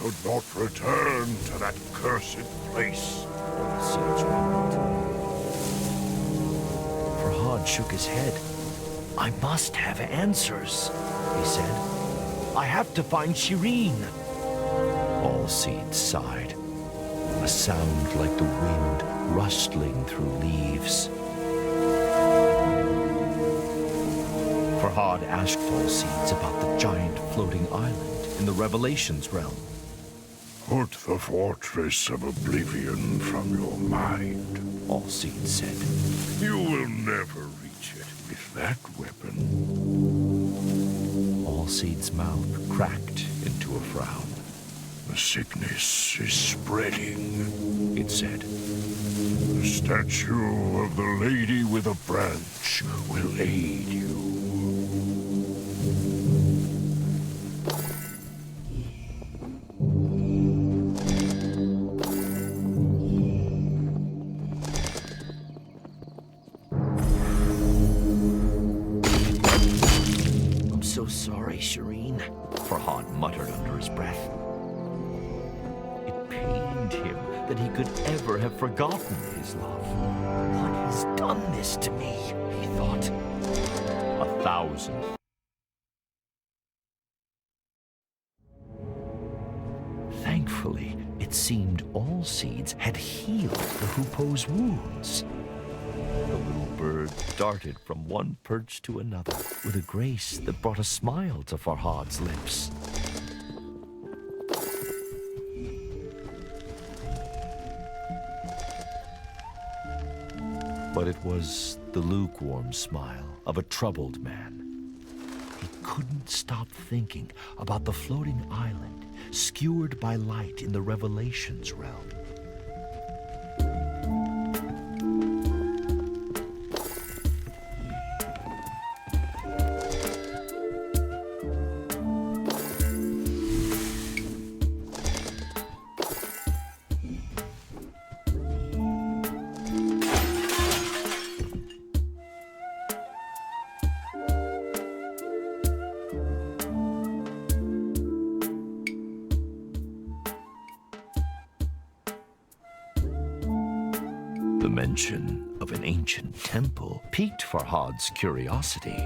should not return to that cursed place. Seeds rumbled. Farhad shook his head. I must have answers, he said. I have to find Shireen. All Seeds sighed. A sound like the wind rustling through leaves. Farhad asked All Seeds about the giant floating island in the Revelations realm. Put the Fortress of Oblivion from your mind. All Seeds said. You will never reach it with that weapon. All Seeds' mouth cracked into a frown. The sickness is spreading, it said. The statue of the Lady with a Branch will aid you. I'm so sorry, Shireen, Farhad muttered under his breath. It pained him that he could ever have forgotten his love. What has done this to me, he thought. 1,000. Thankfully, it seemed All Seeds had healed the Hoopoe's wounds. The little bird darted from one perch to another with a grace that brought a smile to Farhad's lips. But it was the lukewarm smile of a troubled man. He couldn't stop thinking about the floating island skewered by light in the Revelations realm. The mention of an ancient temple piqued Farhad's curiosity.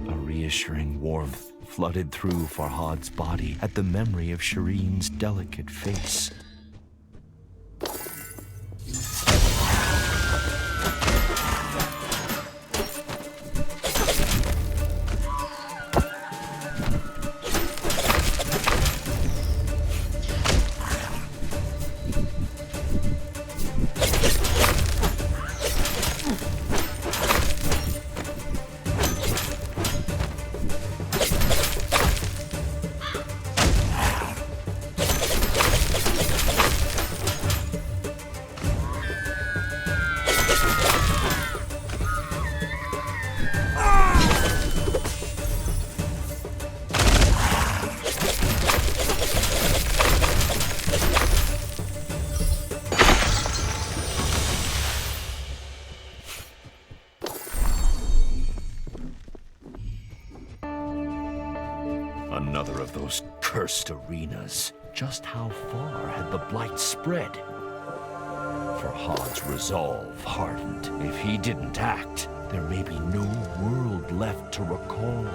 A reassuring warmth flooded through Farhad's body at the memory of Shireen's delicate face. Another of those cursed arenas. Just how far had the blight spread? Farhad's resolve hardened. If he didn't act, there may be no world left to recall.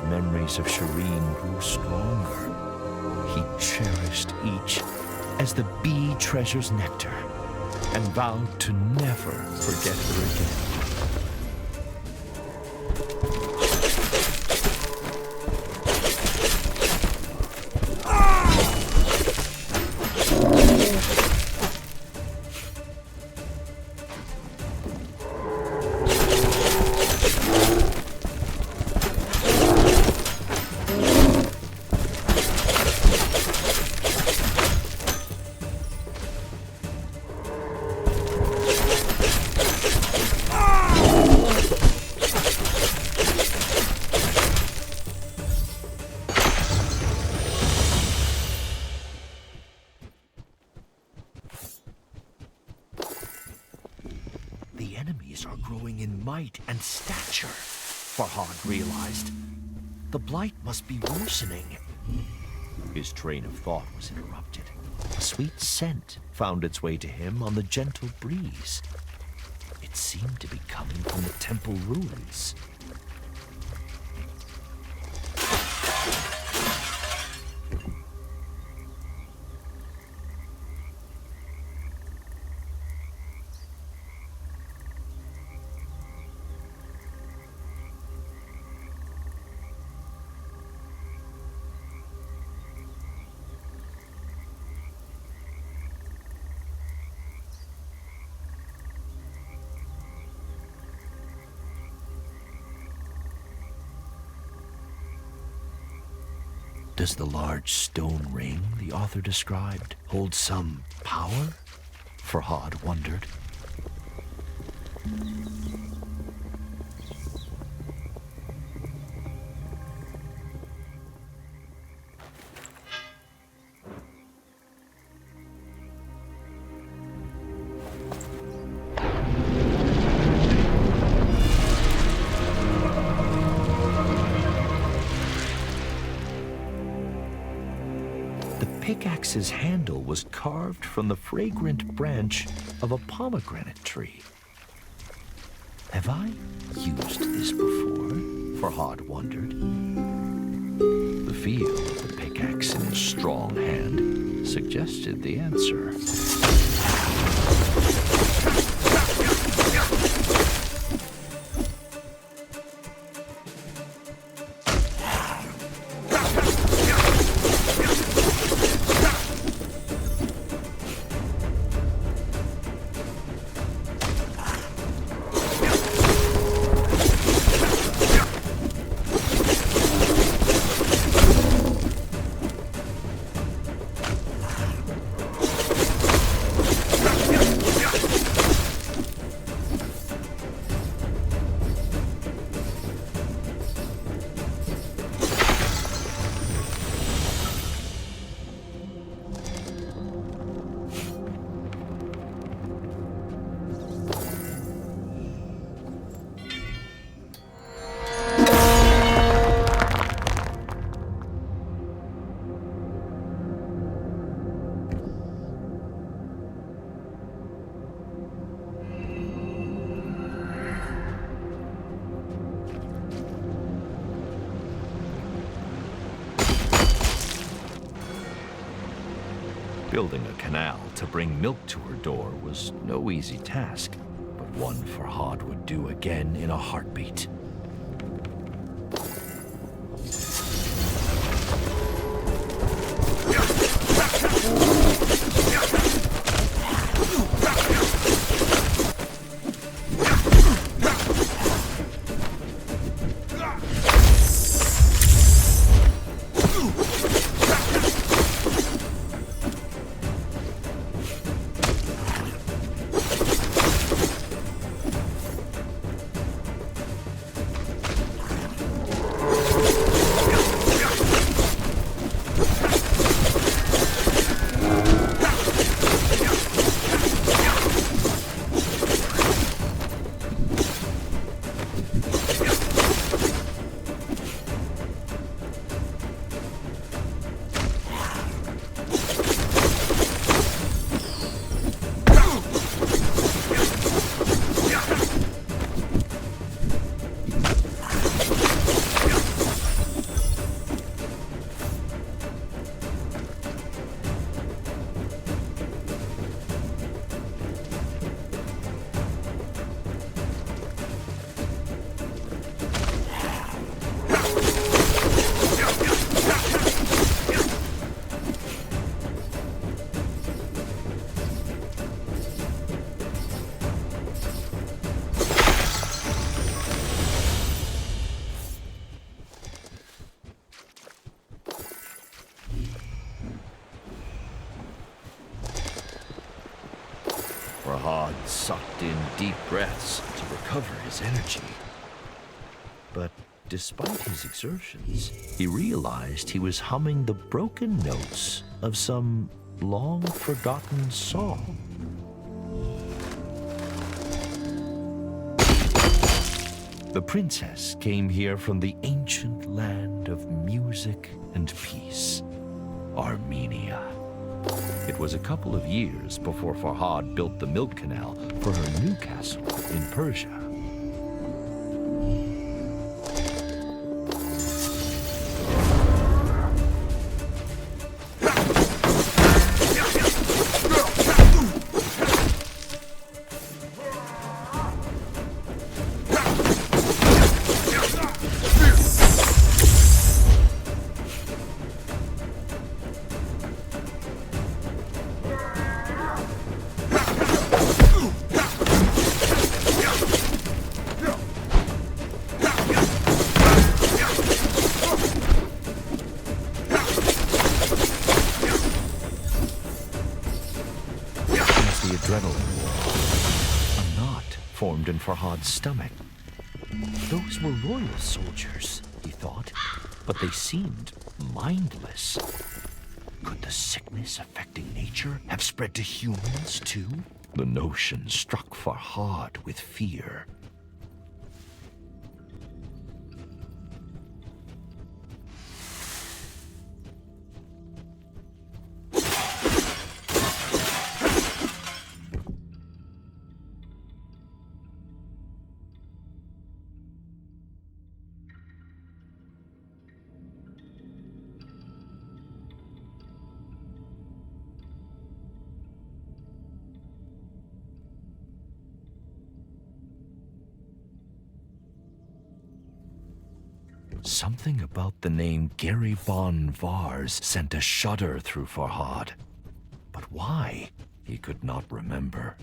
Memories of Shireen grew stronger. He cherished each as the bee treasures nectar and vowed to never forget her again. enemies are growing in might and stature, Farhad realized. The blight must be worsening. His train of thought was interrupted. A sweet scent found its way to him on the gentle breeze. It seemed to be coming from the temple ruins. Does the large stone ring the author described hold some power? Farhad wondered. Pickaxe's handle was carved from the fragrant branch of a pomegranate tree. Have I used this before? Farhad wondered. The feel of the pickaxe in his strong hand suggested the answer. Building a canal to bring milk to her door was no easy task, but one Farhad would do again in a heartbeat. Farhad sucked in deep breaths to recover his energy. But despite his exertions, he realized he was humming the broken notes of some long-forgotten song. The princess came here from the ancient land of music and peace, Armenia. It was a couple of years before Farhad built the milk canal for her new castle in Persia. Formed in Farhad's stomach. Those were royal soldiers, he thought, but they seemed mindless. Could the sickness affecting nature have spread to humans too? The notion struck Farhad with fear. Something about the name Garibon Vars sent a shudder through Farhad. But why? He could not remember.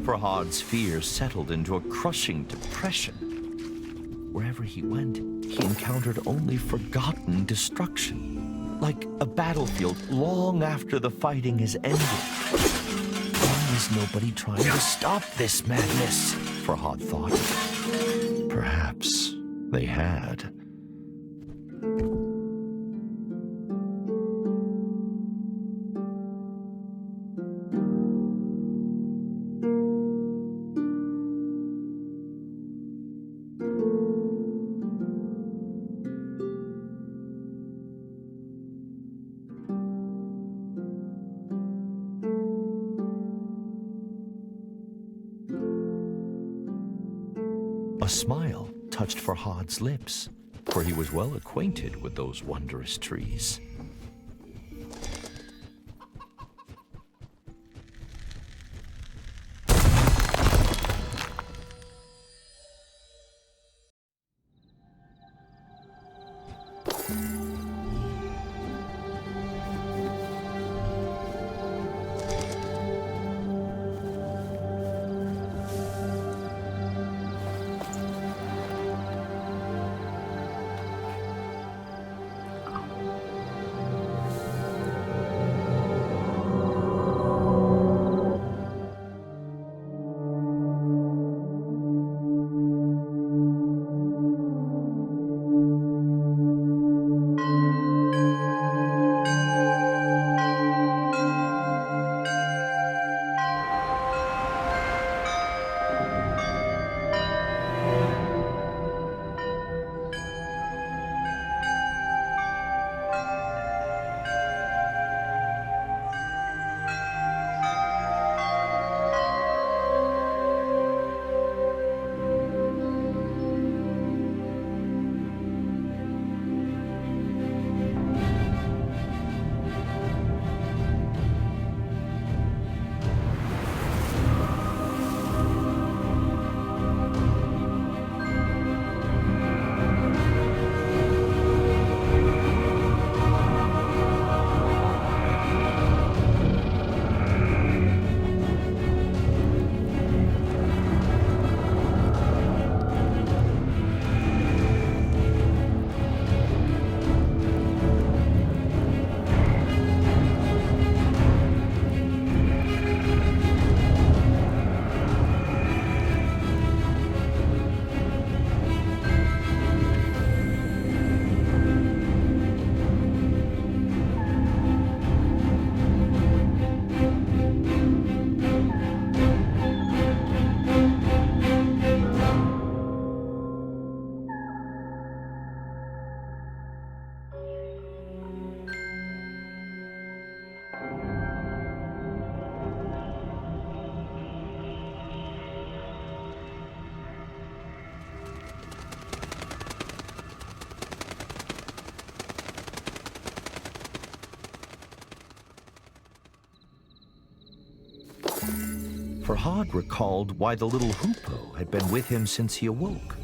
Farhad's fear settled into a crushing depression. Wherever he went, he encountered only forgotten destruction, like a battlefield long after the fighting is ended. Why is nobody trying to stop this madness? Farhad thought. Perhaps they had. A smile touched Farhad's lips, for he was well acquainted with those wondrous trees. Farhad recalled why the little hoopoe had been with him since he awoke.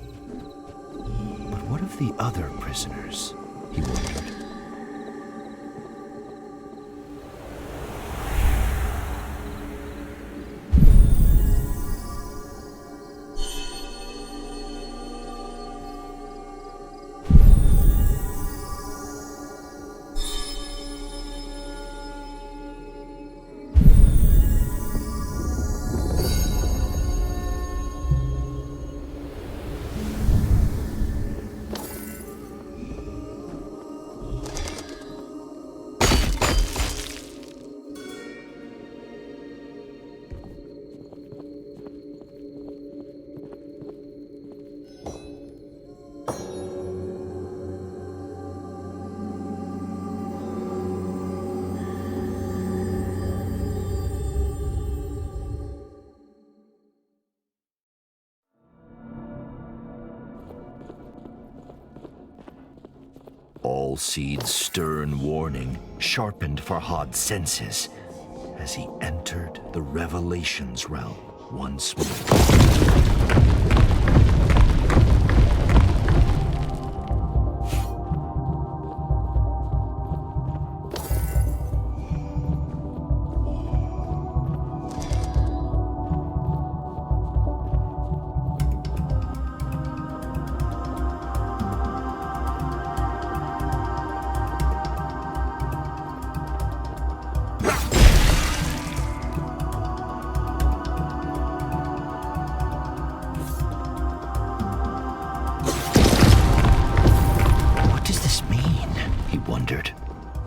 But what of the other prisoners, he wondered. Allseed's stern warning sharpened Farhad's senses as he entered the Revelations realm once more.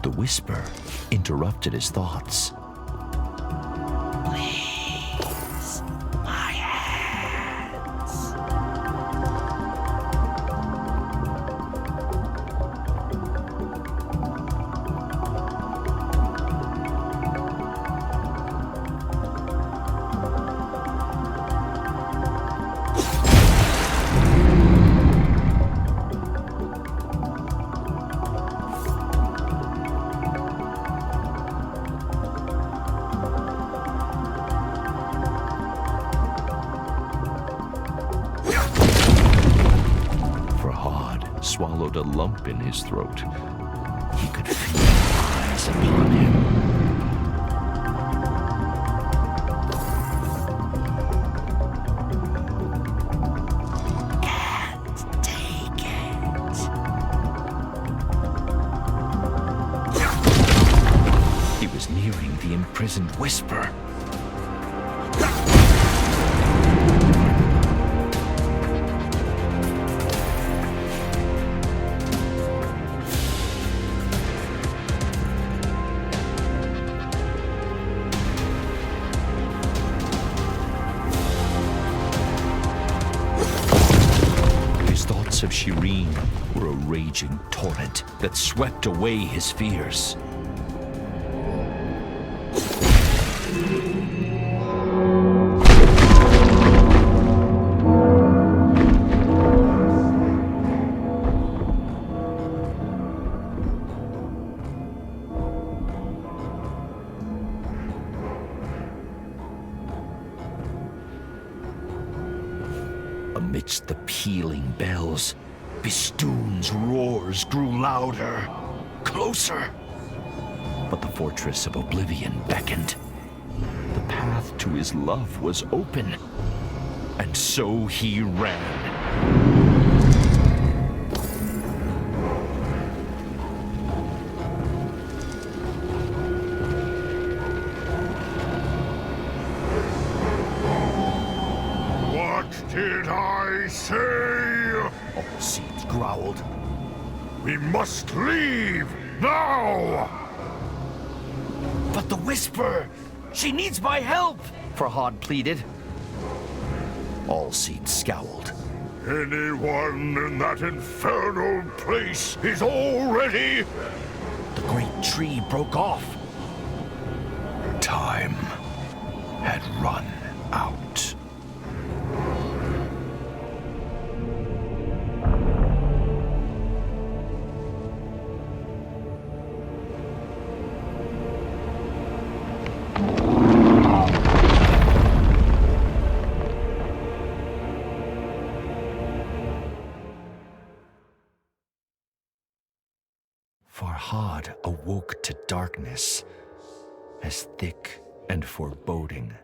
The whisper interrupted his thoughts. Please, my hands. Swallowed a lump in his throat. He could feel eyes upon him. Can't take it. He was nearing the imprisoned whisper. Of Shireen were a raging torrent that swept away his fears. Amidst the pealing bells, Bistun's roars grew louder, closer. But the fortress of Oblivion beckoned. The path to his love was open, and so he ran. Did I say? Allseed growled. We must leave now! But the whisper! She needs my help! Farhad pleaded. Allseed scowled. Anyone in that infernal place is already... The great tree broke off. Time had run out. For Hod awoke to darkness as thick and foreboding